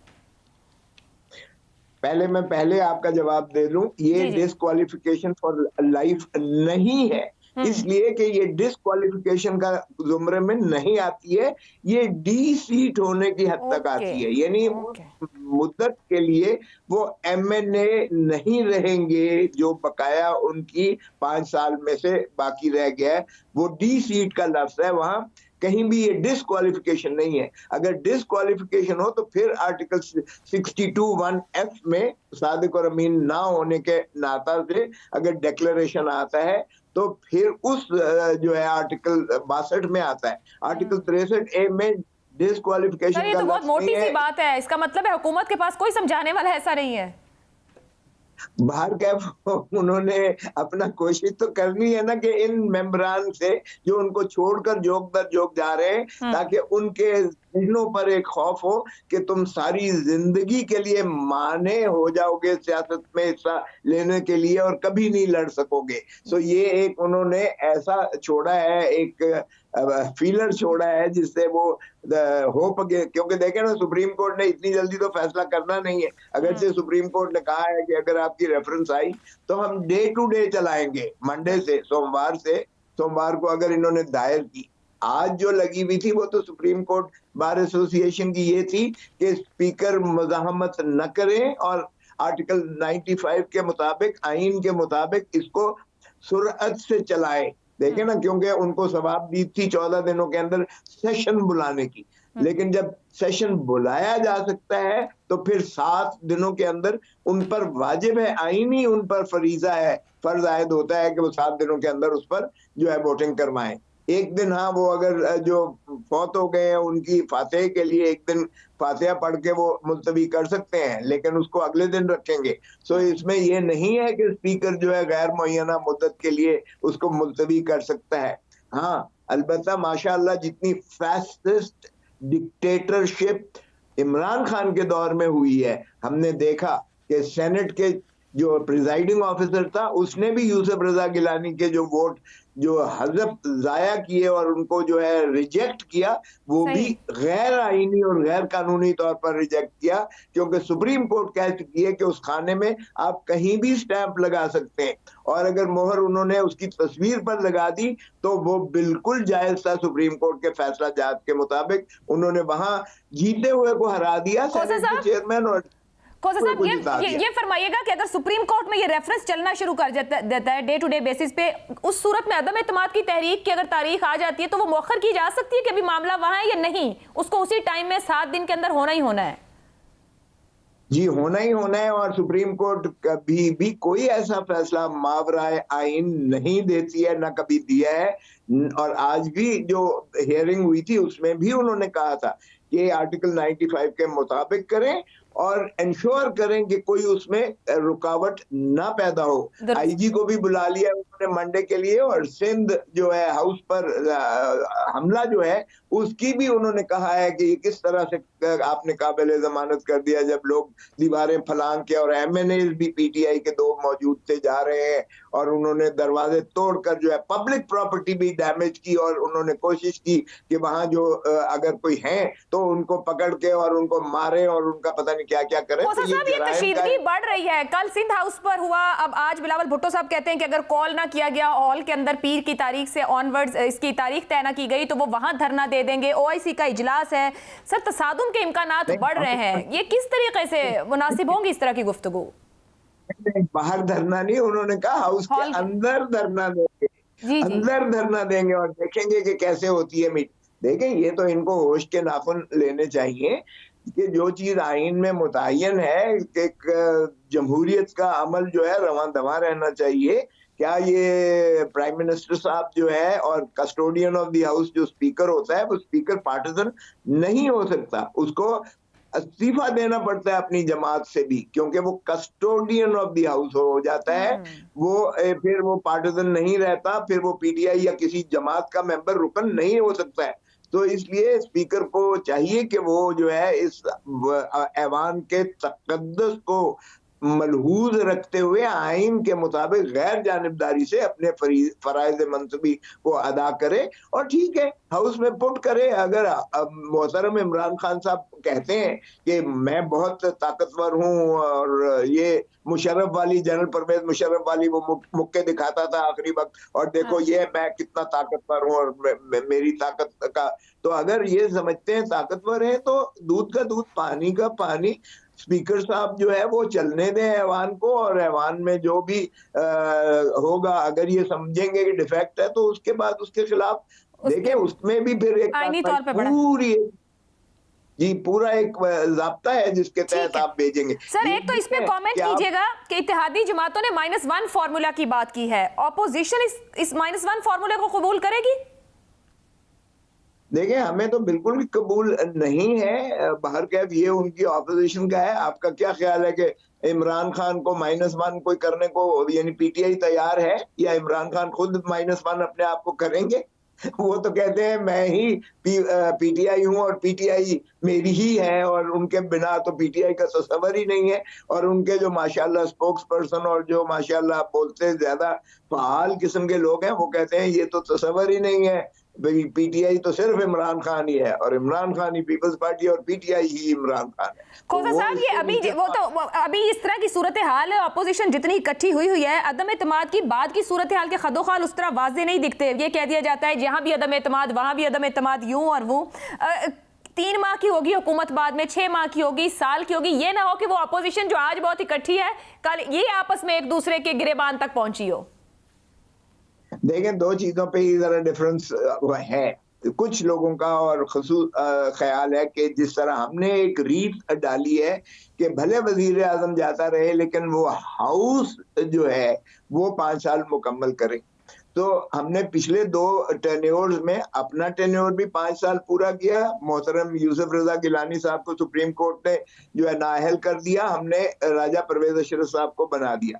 पहले आपका जवाब दे दूं, ये डिस्क्वालिफिकेशन फॉर लाइफ नहीं है, इसलिए कि ये डिस्क्वालिफिकेशन का जुमरे में नहीं आती है, ये डी सीट होने की हद तक आती है। यानी मुद्दत के लिए वो एमएनए नहीं रहेंगे जो बकाया उनकी 5 साल में से बाकी रह गया है, वो डी सीट का लफ्ज है, वहां कहीं भी ये डिस्क्वालिफिकेशन नहीं है। अगर डिस्क्वालिफिकेशन हो तो फिर आर्टिकल 62(1)(f में सादिक और अमीन ना होने के नाता से अगर डिक्लेरेशन आता है तो फिर उस जो है आर्टिकल 62 में आता है। आर्टिकल 63A में डिस्क्वालिफिकेशन तो बहुत मोटी सी बात है, इसका मतलब है हुकूमत के पास कोई समझाने वाला ऐसा नहीं है। बाहर कैफ उन्होंने अपना कोशिश तो करनी है ना कि इन मेंबरान से जो उनको छोड़कर जोक दर जोक जा रहे हैं, ताकि उनके जहनों पर एक खौफ हो कि तुम सारी जिंदगी के लिए माने हो जाओगे सियासत में हिस्सा लेने के लिए और कभी नहीं लड़ सकोगे। सो ये एक उन्होंने ऐसा छोड़ा है, एक फीलर छोड़ा है जिससे वो होप, क्योंकि देखे ना सुप्रीम कोर्ट ने इतनी जल्दी तो फैसला करना नहीं है। अगर से सुप्रीम कोर्ट ने कहा है कि अगर आपकी रेफरेंस आई तो हम डे टू डे चलाएंगे, मंडे से सोमवार को अगर इन्होंने दायर की। आज जो लगी हुई थी वो तो सुप्रीम कोर्ट बार एसोसिएशन की ये थी कि स्पीकर मज़ाहमत न करें और आर्टिकल 95 के मुताबिक, आइन के मुताबिक इसको सुरअत से चलाए। देखे ना, क्योंकि उनको सवाब दी थी 14 दिनों के अंदर सेशन बुलाने की, लेकिन जब सेशन बुलाया जा सकता है तो फिर 7 दिनों के अंदर उन पर वाजिब है, आईनी उन पर फरीजा है, फर्ज आयद होता है कि वो 7 दिनों के अंदर उस पर जो है वोटिंग करवाएं। एक दिन हाँ वो अगर जो फौत हो गए हैं उनकी फातिहा के लिए एक दिन फातिहा पढ़ के वो मुलतवी कर सकते हैं, लेकिन उसको अगले दिन रखेंगे। सो इसमें ये नहीं है कि स्पीकर जो है गैर मुअय्यना मुद्दत के लिए उसको मुलतवी कर सकता है। हाँ, अलबत्ता माशाअल्लाह जितनी फासिस्ट डिक्टेटरशिप इमरान खान के दौर में हुई है, हमने देखा कि सेनेट के जो प्रिजाइडिंग ऑफिसर था उसने भी यूसुफ रजा गिलानी के जो वोट जो हजफ जाया किए और उनको जो है रिजेक्ट किया, वो सही। भी गैर आईनी और गैर कानूनी तौर पर रिजेक्ट किया, क्योंकि सुप्रीम कोर्ट कह चुकी है कि उस खाने में आप कहीं भी स्टैंप लगा सकते हैं, और अगर मोहर उन्होंने उसकी तस्वीर पर लगा दी तो वो बिल्कुल जायज था। सुप्रीम कोर्ट के फैसला जात के मुताबिक उन्होंने वहां जीते हुए को हरा दिया, खोसा सेनेट के चेयरमैन, और खोसा साहब कुछ बता दिया। ये फरमाइएगा कि अगर सुप्रीम कोर्ट में ये रेफरेंस चलना शुरू कर देता है डे टू डे बेसिस पे, उस सूरत में अदम एतमाद की तहरीक की अगर तारीख आ जाती है तो वो मौखर की जा सकती है कि अभी मामला वहां है या नहीं, उसको उसी टाइम में 7 दिन के अंदर होना ही होना है? जी, होना ही होना है, और सुप्रीम कोर्ट कभी भी कोई ऐसा फैसला मावराए आइन नहीं देती है, ना कभी दिया है। और आज भी जो हियरिंग हुई थी उसमें भी उन्होंने कहा था कि आर्टिकल 95 के मुताबिक करें और इंश्योर करें कि कोई उसमें रुकावट ना पैदा हो। आईजी को भी बुला लिया उन्होंने मंडे के लिए, और सिंध जो है हाउस पर हमला जो है उसकी भी उन्होंने कहा है कि ये किस तरह से आपने काबिल जमानत कर दिया जब लोग दीवारें फलांग के, और एमएनए भी पीटीआई के 2 मौजूद थे जा रहे हैं, और उन्होंने दरवाजे तोड़कर जो है पब्लिक प्रॉपर्टी भी डैमेज की, और उन्होंने कोशिश की कि वहां जो अगर कोई है तो उनको पकड़ के और उनको मारे और उनका पता नहीं क्या क्या करें। खोसा साहब, ये कशीदगी बढ़ रही है। कल सिंध हाउस पर हुआ, अब आज बिलावल भुट्टो साहब कहते हैं कि अगर कॉल ना किया गया हॉल के अंदर पीर की तारीख से ऑनवर्ड्स इसकी तारीख तय ना की गई तो वो वहां धरना दे देंगे। ओआईसी का इजलास है। सर, तसादुम के इम्कानात बढ़ रहे हैं, ये किस तरीके से मुनासिब होंगी इस तरह की गुफ्तगू? बाहर धरना नहीं, उन्होंने कहा हाउस के अंदर धरना देंगे, अंदर धरना देंगे और देखेंगे कि कैसे होती है मीट। देखें, ये तो इनको होश के नाखून लेने चाहिए कि जो चीज आइन में मुतय्यन है कि जमहूरियत का अमल जो है रवां दवा रहना चाहिए। क्या ये प्राइम मिनिस्टर साहब जो है और कस्टोडियन ऑफ द हाउस जो स्पीकर होता है वो स्पीकर पार्टिजन नहीं हो सकता, उसको इस्तीफा देना पड़ता है अपनी जमात से भी, क्योंकि वो कस्टोडियन ऑफ द हाउस हो जाता है। वो फिर वो पार्टिजन नहीं रहता, फिर वो पीटीआई या किसी जमात का मेंबर रुकन नहीं हो सकता है। तो इसलिए स्पीकर को चाहिए कि वो जो है इस ऐवान के तकद्दुस को मलहूज रखते हुए आइन के मुताबिक गैर जानिबदारी से अपने फराइज मंसूबी को अदा करे, और ठीक है हाउस में पुट करे। अगर मोहतरम इमरान खान साहब कहते हैं कि मैं बहुत ताकतवर हूं और ये मुशर्रफ वाली, जनरल परवेज मुशर्रफ वाली वो मुक्के दिखाता था आखिरी वक्त, और देखो ये मैं कितना ताकतवर हूं और मेरी ताकत का, तो अगर ये समझते हैं ताकतवर है तो दूध का दूध पानी का पानी। स्पीकर साहब जो है वो चलने दें ऐवान को, और ऐवान में जो भी होगा अगर ये समझेंगे कि डिफेक्ट है तो उसके बाद उसके खिलाफ देखें, उसमें भी फिर एक पूरी जी पूरा एक ज़ाब्ता है जिसके तहत आप भेजेंगे। सर, एक तो इस पे कमेंट कीजिएगा कि इत्तेहादी जमातों ने -1 फार्मूला की बात की है, ऑपोजिशन इस -1 फार्मूले को कबूल करेगी? देखिए, हमें तो बिल्कुल भी कबूल नहीं है। बाहर कैफ ये उनकी ऑपोजिशन का है। आपका क्या ख्याल है कि इमरान खान को -1 कोई करने को यानी पीटीआई तैयार है, या इमरान खान खुद -1 अपने आप को करेंगे? वो तो कहते हैं मैं ही पीटीआई हूं और पीटीआई मेरी ही है, और उनके बिना तो पीटीआई का तस्वर ही नहीं है। और उनके जो माशाल्लाह स्पोक्स पर्सन और जो माशाल्लाह बोलते ज्यादा फाल किस्म के लोग हैं वो कहते हैं ये तो तस्वर ही नहीं है, पीटीआई तो सिर्फ इमरान खान ही है, और इमरान खान ही पीपल्स पार्टी और पीटीआई ही इमरान खान है। खोसा साहब, ये अभी इस तरह की सूरत हाल है, अपोजिशन जितनी इकट्ठी हुई है, अदम एतमाद की बाद की सूरत हाल के खदोखाल उस तरह वाज़े नहीं दिखते। ये कह दिया जाता है जहां भी अदम एतमाद वहां भी अदम एतमाद, यूं और वो 3 माह की होगी हुकूमत, बाद में 6 माह की होगी, साल की होगी। ये ना हो कि वो अपोजिशन जो आज बहुत इकट्ठी है कल ये आपस में एक दूसरे के गिरेबान तक पहुंची हो। देखें, 2 चीजों पे ही जरा डिफरेंस है कुछ लोगों का, और खसूस ख्याल है कि जिस तरह हमने एक रीत डाली है कि भले वजीर आजम जाता रहे लेकिन वो हाउस जो है वो 5 साल मुकम्मल करे। तो हमने पिछले 2 टेन्योर्स में अपना टेन्योर भी 5 साल पूरा किया। मोहतरम यूसुफ रजा गिलानी साहब को सुप्रीम कोर्ट ने जो है नाअहल कर दिया, हमने राजा परवेज अशरफ साहब को बना दिया।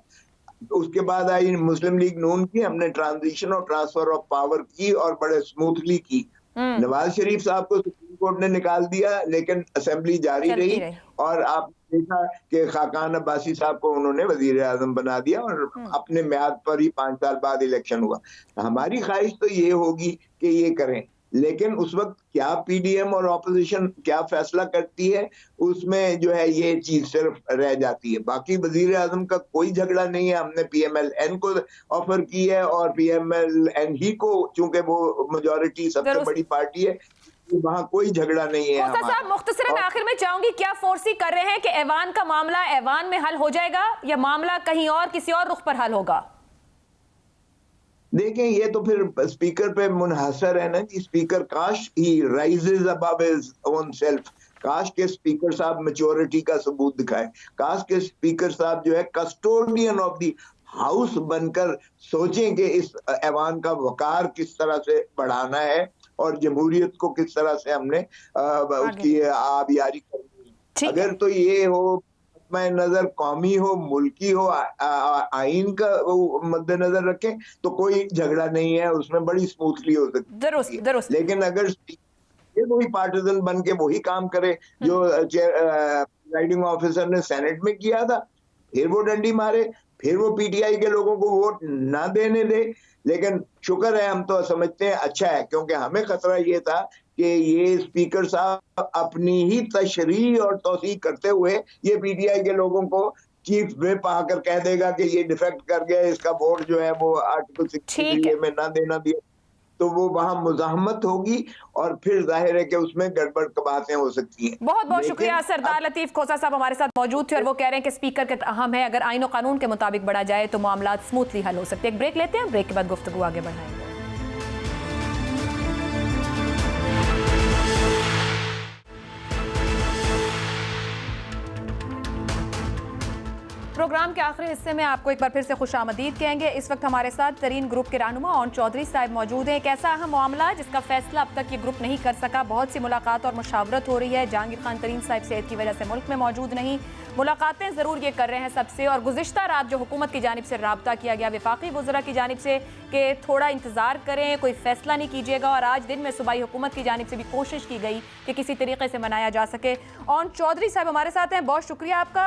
उसके बाद आई मुस्लिम लीग नून की, हमने ट्रांजिशन और ट्रांसफर ऑफ पावर की और बड़े स्मूथली की। नवाज शरीफ साहब को सुप्रीम कोर्ट ने निकाल दिया, लेकिन असेंबली जारी चलती रही रही। और आप देखा कि खाकान अब्बासी साहब को उन्होंने वजीर आजम बना दिया और अपने म्याद पर ही 5 साल बाद इलेक्शन हुआ। हमारी ख्वाहिश तो ये होगी कि ये करें, लेकिन उस वक्त क्या पीडीएम और ऑपोजिशन क्या फैसला करती है, उसमें जो है ये चीज सिर्फ रह जाती है। बाकी वजीर आजम का कोई झगड़ा नहीं है। हमने पीएमएल-एन को ऑफर की है और पीएमएल-एन ही को, चूंकि वो मेजॉरिटी सबसे जरूर। बड़ी पार्टी है, वहाँ कोई झगड़ा नहीं है खोसा साहब, मुख्तसरन आखिर में चाहूंगी, क्या फोर्सी कर रहे हैं कि ऐवान का मामला ऐवान में हल हो जाएगा या मामला कहीं और किसी और रुख पर हल होगा? देखें, ये तो फिर स्पीकर पे मुनहसर है ना कि स्पीकर काश ही rises above his own self, काश के स्पीकर साहब मैच्योरिटी का सबूत दिखाए, काश के स्पीकर साहब जो है कस्टोडियन ऑफ द हाउस बनकर सोचें कि इस ऐवान का वकार किस तरह से बढ़ाना है और जमहूरियत को किस तरह से हमने उसकी आबियारी करनी है। अगर तो ये हो नजर कौमी हो, मुल्की हो, आइन का मद्देनजर रखें तो कोई झगड़ा नहीं है, उसमें बड़ी स्मूथली हो सकती है। लेकिन अगर ये वही पार्टिजन बन के वही काम करे जो प्रिजाइडिंग ऑफिसर ने सेनेट में किया था, फिर वो डंडी मारे, फिर वो पीटीआई के लोगों को वोट ना देने दे। लेकिन शुक्र है, हम तो समझते हैं अच्छा है, क्योंकि हमें खतरा ये था कि ये स्पीकर साहब अपनी ही तशरीह और तौसीक करते हुए ये पीटीआई के लोगों को चीफ व्हिप आकर कह देगा कि ये डिफेक्ट कर गया, इसका वोट जो है वो आर्टिकल 63 में ना देना दिया, तो वो वहां मुजाहमत होगी और फिर जाहिर है कि उसमें गड़बड़ बातें हो सकती हैं। बहुत बहुत शुक्रिया सरदार लतीफ खोसा साहब हमारे साथ मौजूद थे और वो कह रहे हैं कि स्पीकर के अहम है, अगर आईन और कानून के मुताबिक बढ़ा जाए तो मामला स्मूथली हल हो सकते हैं। एक ब्रेक लेते हैं, ब्रेक के बाद गुफ्तगू आगे बढ़ाएंगे। प्रोग्राम के आखिरी हिस्से में आपको एक बार फिर से खुशामदीद कहेंगे। इस वक्त हमारे साथ तरीन ग्रुप के रहनुमा ओन चौधरी साहब मौजूद हैं। एक ऐसा अहम मामला जिसका फैसला अब तक ये ग्रुप नहीं कर सका, बहुत सी मुलाकात और मुशावरत हो रही है। जहांगीर खान तरीन साहब सेहत की वजह से मुल्क में मौजूद नहीं, मुलाकातें ज़रूर ये कर रहे हैं सबसे, और गुज़िश्ता रात जो हुकूमत की जानिब से राब्ता किया गया वफाकी वज़रा की जानिब से कि थोड़ा इंतज़ार करें, कोई फ़ैसला नहीं कीजिएगा, और आज दिन में सूबाई हुकूमत की जानिब से भी कोशिश की गई कि किसी तरीके से मनाया जा सके। ओन चौधरी साहब हमारे साथ हैं, बहुत शुक्रिया आपका।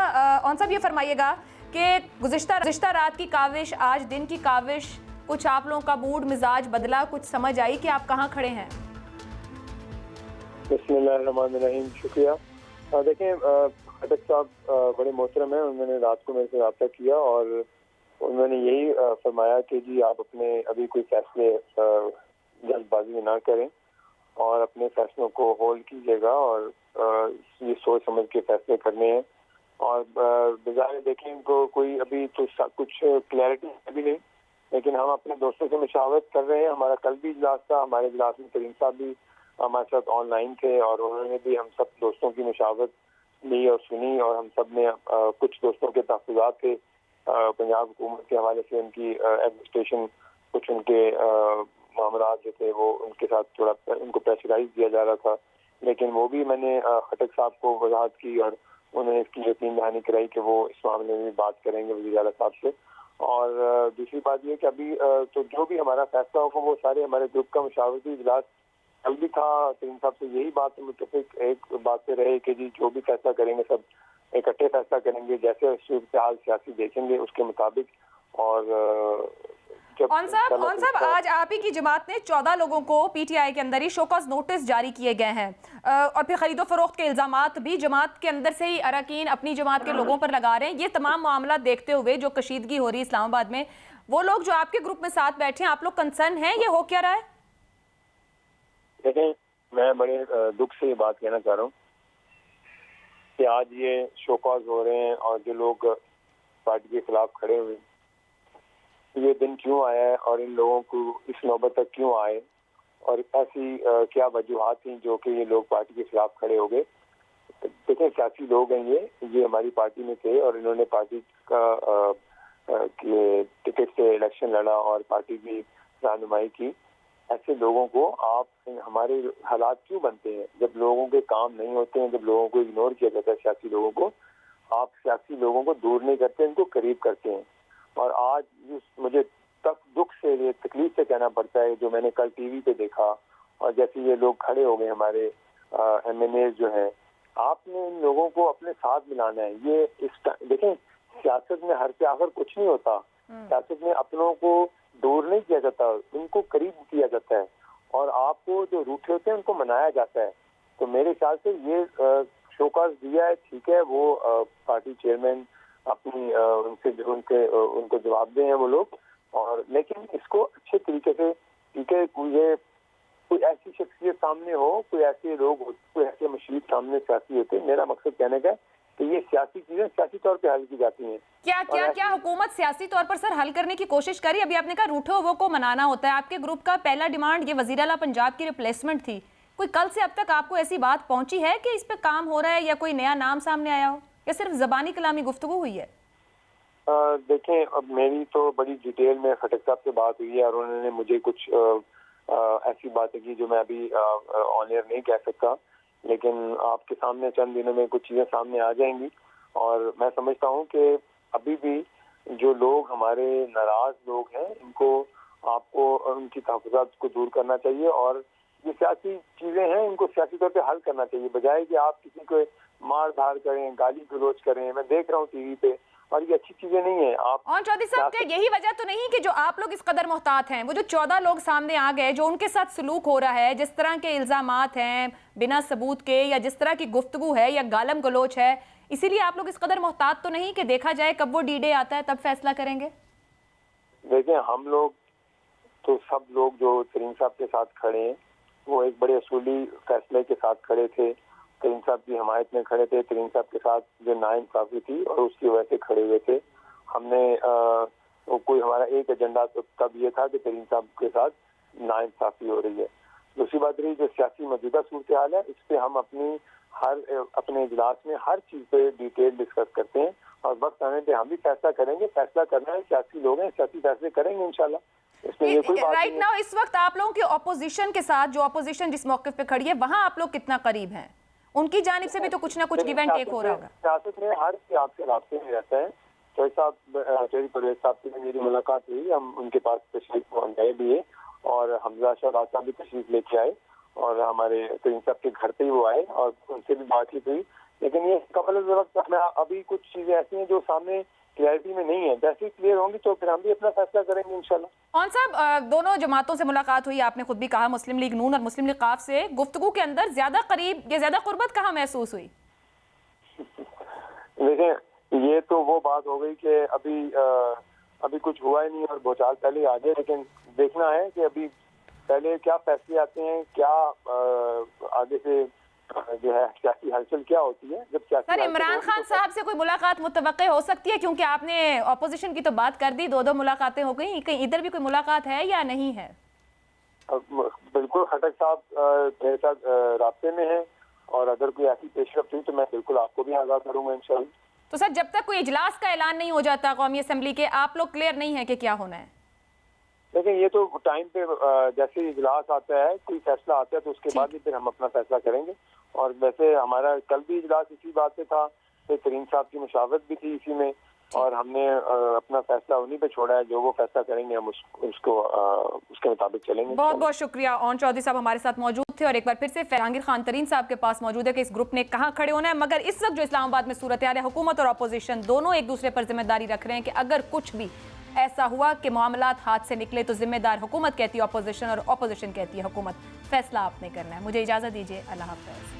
ओन साहब, ये फरमाइएगा कि गुज़िश्ता रात की काविश, आज दिन की काविश, कुछ आप लोगों का मूड मिजाज बदला, कुछ समझ आई कि आप कहाँ खड़े हैं? बिस्मिल्लाहिर्रहमानिर्रहीम, शुक्रिया। देखें, खटक साहब बड़े मोहतरम हैं, उन्होंने रात को मेरे से रब्ता किया और उन्होंने यही फरमाया कि जी आप अपने अभी कोई फैसले जल्दबाजी ना करें और अपने फैसलों को होल्ड कीजिएगा और ये सोच समझ के फैसले करने हैं। और बजाय देखें इनको कोई अभी तो कुछ क्लैरिटी अभी नहीं, लेकिन हम अपने दोस्तों से मशावरत कर रहे हैं। हमारा कल भी इजलास था, हमारे इजलास में तरीन साहब भी हमारे साथ ऑनलाइन थे और उन्होंने भी हम सब दोस्तों की मशावरत ली और सुनी, और हम सब ने कुछ दोस्तों के तहफ़्फ़ुज़ात थे पंजाब हुकूमत के हवाले से, उनकी एडमिनिस्ट्रेशन, कुछ उनके मामला जो थे वो उनके साथ थोड़ा उनको प्रेशराइज दिया जा रहा था, लेकिन वो भी मैंने खटक साहब को वजाहत की और उन्होंने इसकी यकीन दहानी कराई कि वो इस मामले में बात करेंगे वज़ीर आला साहब से। और दूसरी बात ये कि अभी तो जो भी हमारा फैसला होगा वो सारे हमारे ग्रुप का मशावरती इजलास कल भी था, तरीन साहब से यही बात मुतफिक एक बात पे रहे कि जी जो भी फैसला करेंगे सब इकट्ठे फैसला करेंगे, जैसे सूरत-ए-हाल सियासी देखेंगे उसके मुताबिक। और ओन साहब, आज आप ही की जमात ने 14 लोगों को पीटीआई के अंदर ही शोकॉज नोटिस जारी किए गए हैं, और फिर खरीदो फरोख्त के इल्जामात भी जमात के अंदर से ही अरकान अपनी जमात के लोगों पर लगा रहे हैं। ये तमाम मामला देखते हुए जो कशीदगी हो रही है इस्लामाबाद में, वो लोग जो आपके ग्रुप में साथ बैठे हैं, आप लोग कंसर्न हैं, ये हो क्या रहा है? देखें, मैं बड़े दुख से ये बात कहना चाह रहा हूँ कि आज ये शोकॉज हो रहे हैं और जो लोग पार्टी के खिलाफ खड़े हुए, ये दिन क्यों आया है और इन लोगों को इस नौबत तक क्यों आए और ऐसी क्या वजूहात थी जो कि ये लोग पार्टी के खिलाफ खड़े हो गए। देखें, सियासी लोग हैं, ये हमारी पार्टी में थे और इन्होंने पार्टी का टिकट से इलेक्शन लड़ा और पार्टी की रहनुमाई की। ऐसे लोगों को आप, हमारे हालात क्यों बनते हैं जब लोगों के काम नहीं होते हैं, जब लोगों को इग्नोर किया जाता है सियासी लोगों को, आप सियासी लोगों को दूर नहीं करते, इनको करीब करते हैं। और आज मुझे तक दुख से, ये तकलीफ से कहना पड़ता है, जो मैंने कल टीवी पे देखा और जैसे ये लोग खड़े हो गए हमारे MNA जो हैं, आपने इन लोगों को अपने साथ मिलाना है। ये देखें, सियासत में हर से आखिर कुछ नहीं होता। सियासत में अपनों को दूर नहीं किया जाता, उनको करीब किया जाता है, और आपको जो रूठे होते हैं उनको मनाया जाता है। तो मेरे ख्याल से ये शोकाज दिया है, ठीक है, वो पार्टी चेयरमैन अपनी उनको जवाब दें वो लोग, और लेकिन इसको अच्छे तरीके से, ठीक है, कोई ऐसी शख्सियत सामने हो, कोई ऐसे लोग हो, कोई ऐसे मशीद सामने सियासी होते। मेरा मकसद कहने का कि ये सियासी चीजें सियासी तौर पे हल की जाती हैं। क्या हुकूमत सियासी तौर पर सर हल करने की कोशिश करी? अभी आपने कहा रूठो वो को मनाना होता है। आपके ग्रुप का पहला डिमांड ये वजीर आला पंजाब की रिप्लेसमेंट थी। कोई कल से अब तक आपको ऐसी बात पहुंची है कि इस पे काम हो रहा है, या कोई नया नाम सामने आया हो, या सिर्फ जबानी कलामी गुफ्तगू हुई है? देखें, अब मेरी तो बड़ी डिटेल में खटक साहब से बात हुई है, और उन्होंने मुझे कुछ ऐसी बातें की जो मैं अभी ऑन एयर नहीं कह सकता, लेकिन आपके सामने चंद दिनों में कुछ चीजें सामने आ जाएंगी। और मैं समझता हूं कि अभी भी जो लोग हमारे नाराज लोग हैं, इनको आपको उनकी तहफ़्फ़ुज़ात को दूर करना चाहिए, और ये सियासी चीजें हैं, इनको सियासी तौर पे हल करना चाहिए, बजाय कि आप किसी को मार धार करें, गाली गलौज करें। मैं देख रहा हूँ टीवी पे, और ये अच्छी चीजें नहीं है। आप और चौधरी साहब, क्या यही वजह तो नहीं कि जो आप लोग इस कदर मोहतात हैं, वो जो 14 लोग सामने आ गए, जो उनके साथ सलूक हो रहा है, जिस तरह के इल्जामात हैं बिना सबूत के, या जिस तरह की गुफ्तगू है या गालम गलोच है, इसीलिए आप लोग इस कदर मोहतात तो नहीं कि देखा जाए कब वो D-Day आता है तब फैसला करेंगे? देखें, हम लोग तो सब लोग जो तरीन साहब के साथ खड़े हैं, वो एक बड़े असूली फैसले के साथ खड़े थे। तरीन साहब की हमायत में खड़े थे। तरीन साहब के साथ जो नाइंसाफी थी और उसकी वजह से खड़े हुए थे। हमने कोई हमारा एक एजेंडा तो तब ये था कि तरीन साहब के साथ नाइंसाफी हो रही है। दूसरी बात रही जो सियासी मौजूदा सूरत हाल है, इस पे हम अपने इजलास में हर चीज पे डिटेल डिस्कस करते हैं, और वक्त आने पे हम भी फैसला करेंगे। फैसला करना है, सियासी लोग हैं, सियासी फैसले करेंगे इंशाल्लाह। राइट नाउ इस वक्त आप लोगों की ऑपोजिशन के साथ, जो ऑपोजिशन जिस मौके पे खड़ी है, वहां आप लोग कितना करीब हैं? उनकी जानिब से भी तो कुछ ना कुछ गिव एंड टेक हो रहा होगा। सियासत में हर आपसे रास्ते में रहता है। चौधरी परवेज साहब से मेरी मुलाकात हुई, हम उनके पास तशरीफ गए भी है, और हमजा शहबाज साहब भी तशरीफ लेके आए, और हमारे तरीन साहब के घर पे ही वो आए, और उनसे भी बातचीत हुई। लेकिन ये कबल वक्त अभी कुछ चीजें ऐसी हैं जो सामने क्लैरिटी में नहीं है। जैसे ही क्लियर होंगी तो फिर हम भी अपना फैसला करेंगे इंशाल्लाह। कौन साहब, दोनों जमातों से मुलाकात हुई, आपने खुद भी कहा मुस्लिम लीग नून और मुस्लिम लीग काफ से गुफ्तगू के अंदर ज्यादा करीब या ज्यादा कुर्बत कहाँ महसूस हुई? देखें, ये तो वो बात हो गई कि अभी कुछ हुआ ही नहीं, और भूचाल पहले आ गए। लेकिन देखना है कि अभी पहले क्या फैसले आते हैं, क्या आगे से जो है सियासी हलचल क्या होती है। जब सर इमरान खान साहब से कोई मुलाकात मुतवक्के हो सकती है, क्योंकि आपने ऑपोजिशन की तो बात कर दी, 2 मुलाकातें हो गई, कहीं इधर भी कोई मुलाकात है या नहीं है? बिल्कुल, खटक साहब मेरे साथ रास्ते में है, और अगर कोई ऐसी पेशरफ हुई तो मैं बिल्कुल आपको भी आगाह करूंगा इंशाल्लाह। तो सर जब तक कोई इजलास का ऐलान नहीं हो जाता कौमी असम्बली के, आप लोग क्लियर नहीं है कि क्या होना है? लेकिन ये तो टाइम पे जैसे इजलास आता है, कोई फैसला आता है, तो उसके बाद ही फिर हम अपना फैसला करेंगे। और वैसे हमारा कल भी इजलास इसी बात पे था, तो तरीन साहब की मुशावरत भी थी इसी में, और हमने अपना फैसला उन्हीं पे छोड़ा है। जो वो फैसला करेंगे हम उसके मुताबिक चलेंगे। बहुत बहुत शुक्रिया। ओन चौधरी साहब हमारे साथ मौजूद थे, और एक बार फिर से जहांगीर खान तरीन साहब के पास मौजूद है कि इस ग्रुप ने कहाँ खड़े होना है। मगर इस वक्त जो इस्लामाबाद में सूरत हाल है, हुकूमत और अपोजिशन दोनों एक दूसरे पर जिम्मेदारी रख रहे हैं कि अगर कुछ भी ऐसा हुआ कि मामलात हाथ से निकले तो जिम्मेदार हुकूमत कहती है अपोजिशन, और अपोजिशन कहती है हुकूमत। फैसला आपने करना है। मुझे इजाजत दीजिए, अल्लाह हाफ़िज़।